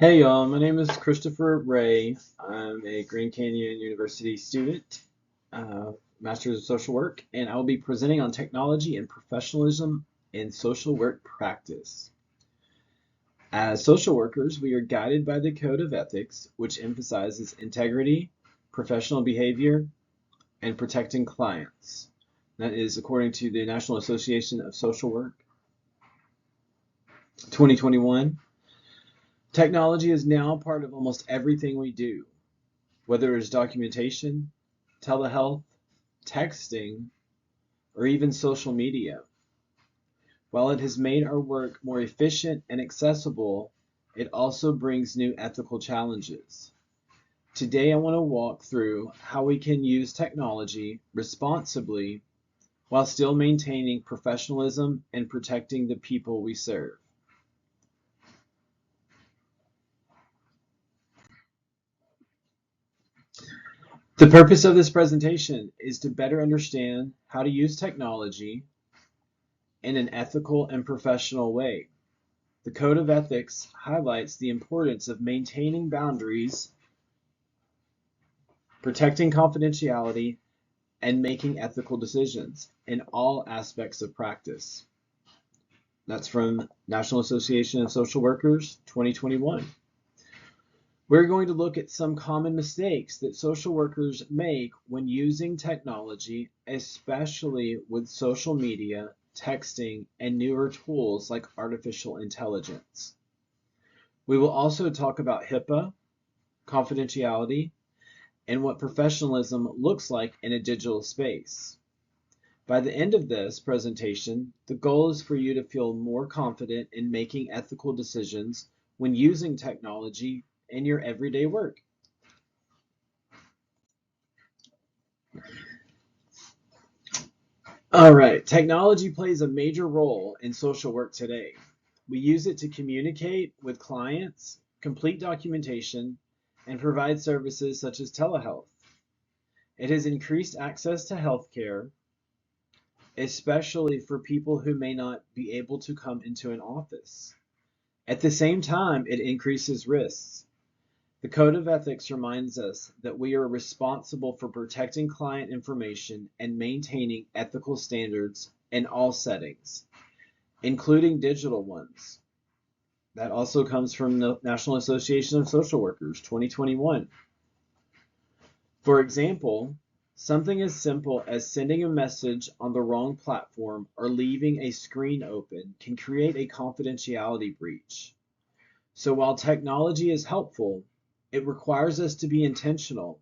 Hey y'all, my name is Christopher Ray. I'm a Grand Canyon University student, Master's of Social Work, and I will be presenting on technology and professionalism in social work practice. As social workers, we are guided by the Code of Ethics, which emphasizes integrity, professional behavior, and protecting clients. That is according to the National Association of Social Work 2021. Technology is now part of almost everything we do, whether it's documentation, telehealth, texting, or even social media. While it has made our work more efficient and accessible, it also brings new ethical challenges. Today, I want to walk through how we can use technology responsibly while still maintaining professionalism and protecting the people we serve. The purpose of this presentation is to better understand how to use technology in an ethical and professional way. The Code of Ethics highlights the importance of maintaining boundaries, protecting confidentiality, and making ethical decisions in all aspects of practice. That's from National Association of Social Workers 2021. We're going to look at some common mistakes that social workers make when using technology, especially with social media, texting, and newer tools like artificial intelligence. We will also talk about HIPAA, confidentiality, and what professionalism looks like in a digital space. By the end of this presentation, the goal is for you to feel more confident in making ethical decisions when using technology in your everyday work. All right, technology plays a major role in social work today. We use it to communicate with clients, complete documentation, and provide services such as telehealth. It has increased access to healthcare, especially for people who may not be able to come into an office. At the same time, it increases risks. The Code of Ethics reminds us that we are responsible for protecting client information and maintaining ethical standards in all settings, including digital ones. That also comes from the National Association of Social Workers 2021. For example, something as simple as sending a message on the wrong platform or leaving a screen open can create a confidentiality breach. So while technology is helpful, it requires us to be intentional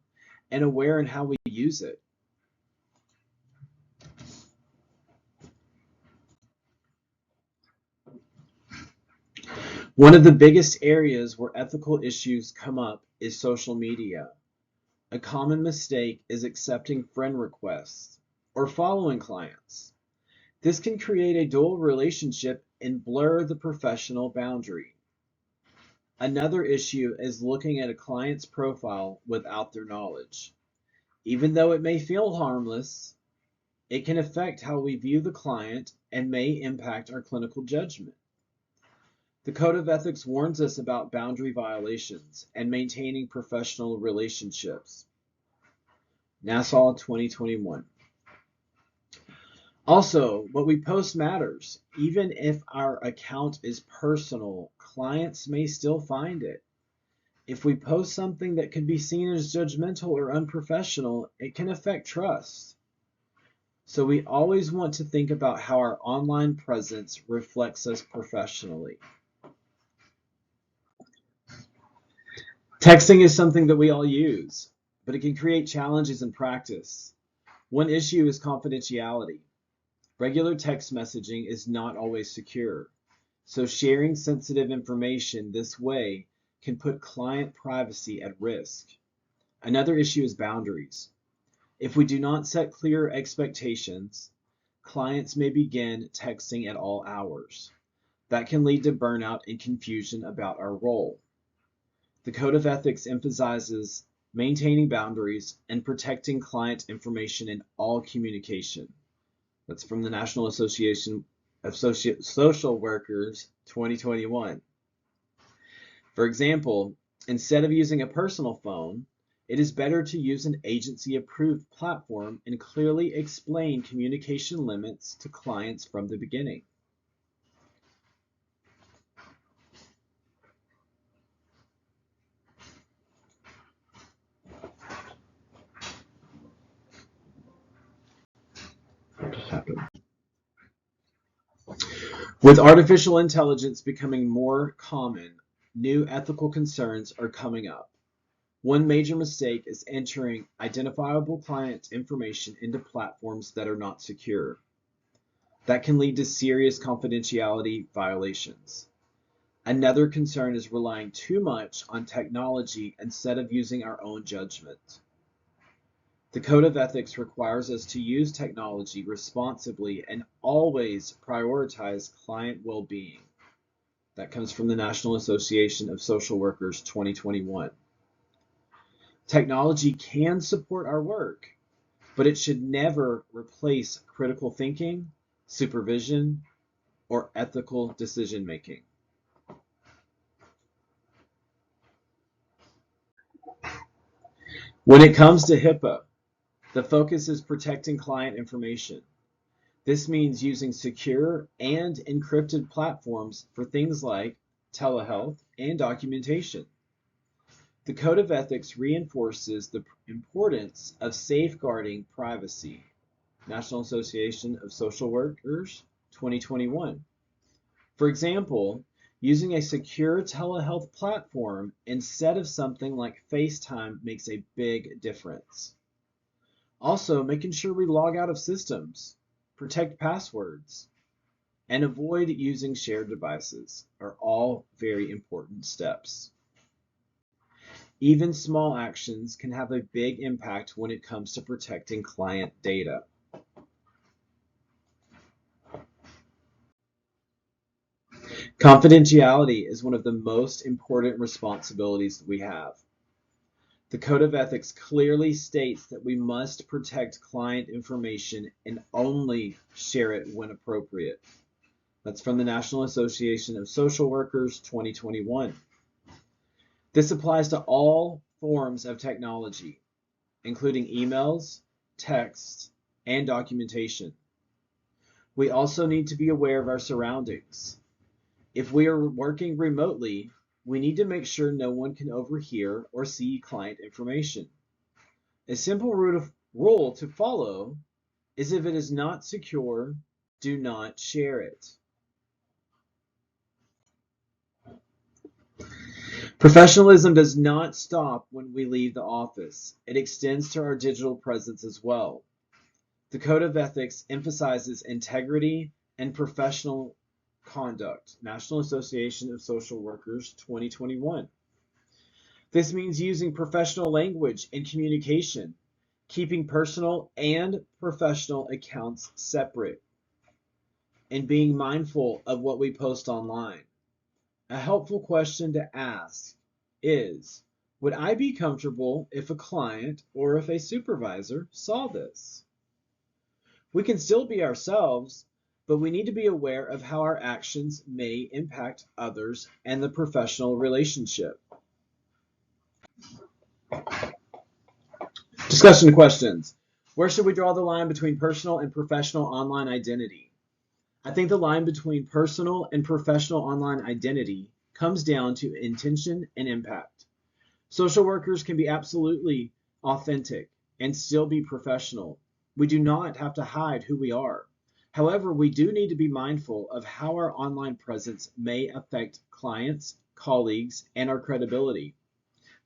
and aware in how we use it. One of the biggest areas where ethical issues come up is social media. A common mistake is accepting friend requests or following clients. This can create a dual relationship and blur the professional boundary. Another issue is looking at a client's profile without their knowledge. Even though it may feel harmless, it can affect how we view the client and may impact our clinical judgment. The Code of Ethics warns us about boundary violations and maintaining professional relationships. Nassau 2021. Also, what we post matters. Even if our account is personal, clients may still find it. If we post something that could be seen as judgmental or unprofessional, it can affect trust. So we always want to think about how our online presence reflects us professionally. Texting is something that we all use, but it can create challenges in practice. One issue is confidentiality. Regular text messaging is not always secure, so sharing sensitive information this way can put client privacy at risk. Another issue is boundaries. If we do not set clear expectations, clients may begin texting at all hours. That can lead to burnout and confusion about our role. The Code of Ethics emphasizes maintaining boundaries and protecting client information in all communication. That's from the National Association of Social Workers 2021. For example, instead of using a personal phone, it is better to use an agency-approved platform and clearly explain communication limits to clients from the beginning. What just happened? With artificial intelligence becoming more common, new ethical concerns are coming up. One major mistake is entering identifiable client information into platforms that are not secure. That can lead to serious confidentiality violations. Another concern is relying too much on technology instead of using our own judgment. The Code of Ethics requires us to use technology responsibly and always prioritize client well-being. That comes from the National Association of Social Workers 2021. Technology can support our work, but it should never replace critical thinking, supervision, or ethical decision-making. When it comes to HIPAA, the focus is protecting client information. This means using secure and encrypted platforms for things like telehealth and documentation. The Code of Ethics reinforces the importance of safeguarding privacy. National Association of Social Workers 2021. For example, using a secure telehealth platform instead of something like FaceTime makes a big difference. Also, making sure we log out of systems, protect passwords, and avoid using shared devices are all very important steps. Even small actions can have a big impact when it comes to protecting client data. Confidentiality is one of the most important responsibilities that we have. The Code of Ethics clearly states that we must protect client information and only share it when appropriate. That's from the National Association of Social Workers 2021. This applies to all forms of technology, including emails, texts, and documentation. We also need to be aware of our surroundings. If we are working remotely, we need to make sure no one can overhear or see client information. A simple rule to follow is if it is not secure, do not share it. Professionalism does not stop when we leave the office. It extends to our digital presence as well. The Code of Ethics emphasizes integrity and professional conduct. National Association of Social Workers 2021. This means using professional language in communication, keeping personal and professional accounts separate, and being mindful of what we post online. A helpful question to ask is, would I be comfortable if a client or if a supervisor saw this? We can still be ourselves, but we need to be aware of how our actions may impact others and the professional relationship. Discussion questions. Where should we draw the line between personal and professional online identity? I think the line between personal and professional online identity comes down to intention and impact. Social workers can be absolutely authentic and still be professional. We do not have to hide who we are. However, we do need to be mindful of how our online presence may affect clients, colleagues, and our credibility.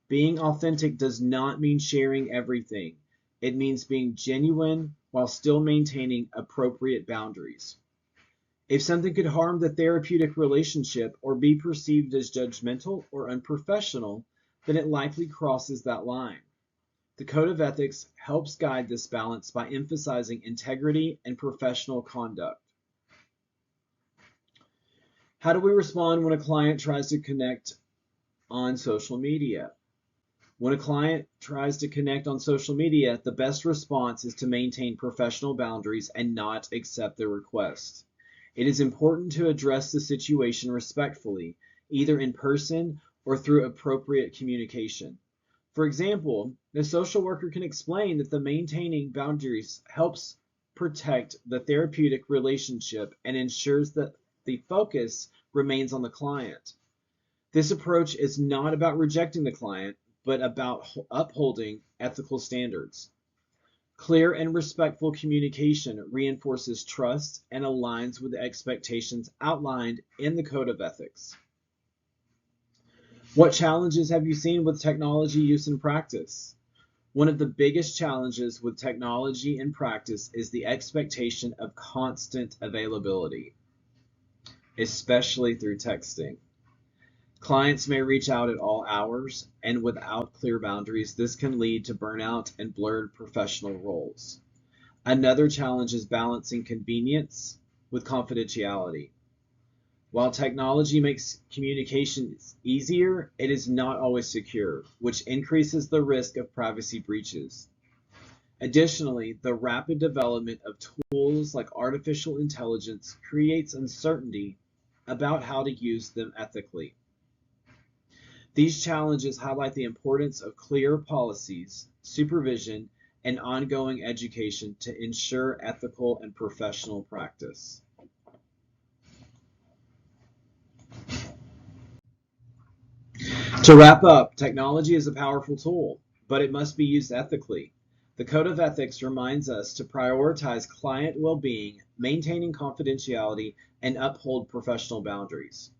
Being authentic does not mean sharing everything. It means being genuine while still maintaining appropriate boundaries. If something could harm the therapeutic relationship or be perceived as judgmental or unprofessional, then it likely crosses that line. The Code of Ethics helps guide this balance by emphasizing integrity and professional conduct. How do we respond when a client tries to connect on social media? When a client tries to connect on social media, the best response is to maintain professional boundaries and not accept their request. It is important to address the situation respectfully, either in person or through appropriate communication. For example, the social worker can explain that the maintaining boundaries helps protect the therapeutic relationship and ensures that the focus remains on the client. This approach is not about rejecting the client, but about upholding ethical standards. Clear and respectful communication reinforces trust and aligns with the expectations outlined in the Code of Ethics. What challenges have you seen with technology use in practice? One of the biggest challenges with technology in practice is the expectation of constant availability, especially through texting. Clients may reach out at all hours, and without clear boundaries, this can lead to burnout and blurred professional roles. Another challenge is balancing convenience with confidentiality. While technology makes communication easier, it is not always secure, which increases the risk of privacy breaches. Additionally, the rapid development of tools like artificial intelligence creates uncertainty about how to use them ethically. These challenges highlight the importance of clear policies, supervision, and ongoing education to ensure ethical and professional practice. To wrap up, technology is a powerful tool, but it must be used ethically. The Code of Ethics reminds us to prioritize client well-being, maintaining confidentiality, and uphold professional boundaries.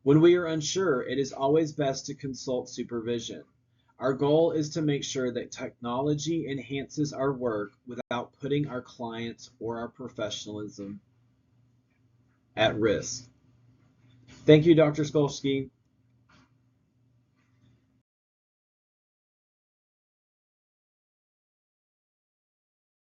When we are unsure, it is always best to consult supervision. Our goal is to make sure that technology enhances our work without putting our clients or our professionalism at risk. Thank you, Dr. Skolsky.